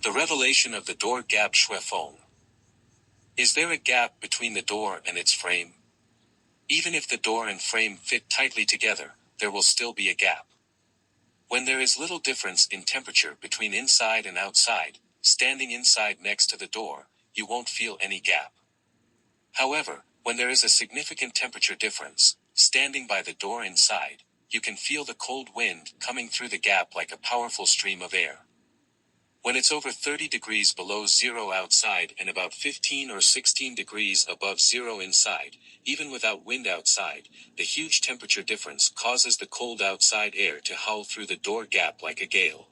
The revelation of the door gap. Xue Feng. Is there a gap between the door and its frame? Even if the door and frame fit tightly together, there will still be a gap. When there is little difference in temperature between inside and outside, standing inside next to the door, you won't feel any gap. However, when there is a significant temperature difference, standing by the door inside, you can feel the cold wind coming through the gap like a powerful stream of air. When it's over 30 degrees below zero outside and about 15 or 16 degrees above zero inside, even without wind outside, the huge temperature difference causes the cold outside air to howl through the door gap like a gale.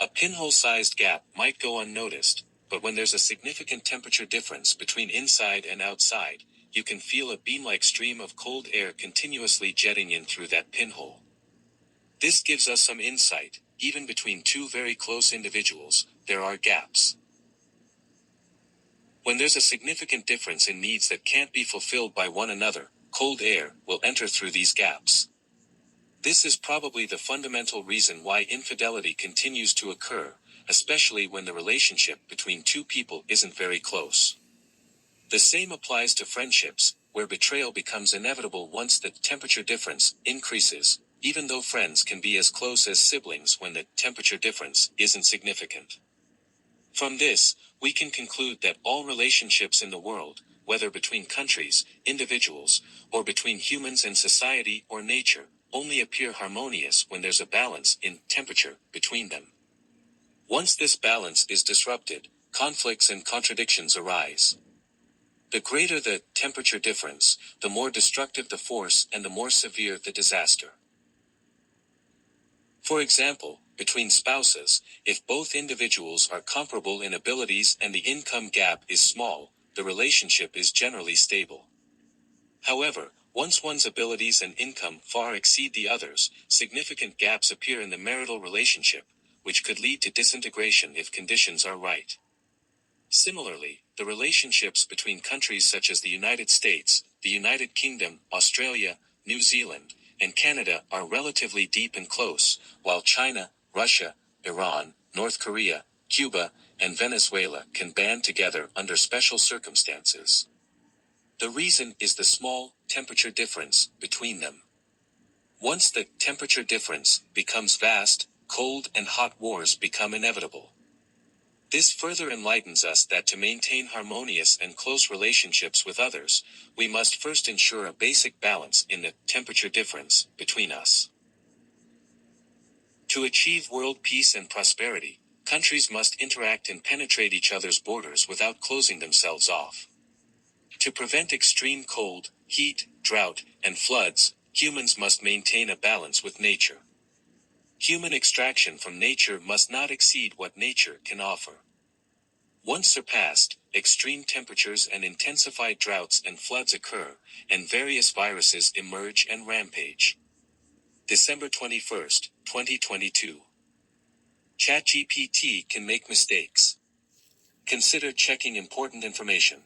A pinhole-sized gap might go unnoticed, but when there's a significant temperature difference between inside and outside, you can feel a beam-like stream of cold air continuously jetting in through that pinhole. This gives us some insight. Even between two very close individuals, there are gaps. When there's a significant difference in needs that can't be fulfilled by one another, cold air will enter through these gaps. This is probably the fundamental reason why infidelity continues to occur, especially when the relationship between two people isn't very close. The same applies to friendships, where betrayal becomes inevitable once the temperature difference increases, even though friends can be as close as siblings when the temperature difference isn't significant. From this, we can conclude that all relationships in the world, whether between countries, individuals, or between humans and society or nature, only appear harmonious when there's a balance in temperature between them. Once this balance is disrupted, conflicts and contradictions arise. The greater the temperature difference, the more destructive the force and the more severe the disaster. For example, between spouses, if both individuals are comparable in abilities and the income gap is small, the relationship is generally stable. However, once one's abilities and income far exceed the other's, significant gaps appear in the marital relationship, which could lead to disintegration if conditions are right. Similarly, the relationships between countries such as the United States, the United Kingdom, Australia, New Zealand, and Canada are relatively deep and close, while China, Russia, Iran, North Korea, Cuba, and Venezuela can band together under special circumstances. The reason is the small temperature difference between them. Once the temperature difference becomes vast, cold and hot wars become inevitable. This further enlightens us that to maintain harmonious and close relationships with others, we must first ensure a basic balance in the temperature difference between us. To achieve world peace and prosperity, countries must interact and penetrate each other's borders without closing themselves off. To prevent extreme cold, heat, drought, and floods, humans must maintain a balance with nature. Human extraction from nature must not exceed what nature can offer. Once surpassed, extreme temperatures and intensified droughts and floods occur, and various viruses emerge and rampage. December 21, 2022. ChatGPT can make mistakes. Consider checking important information.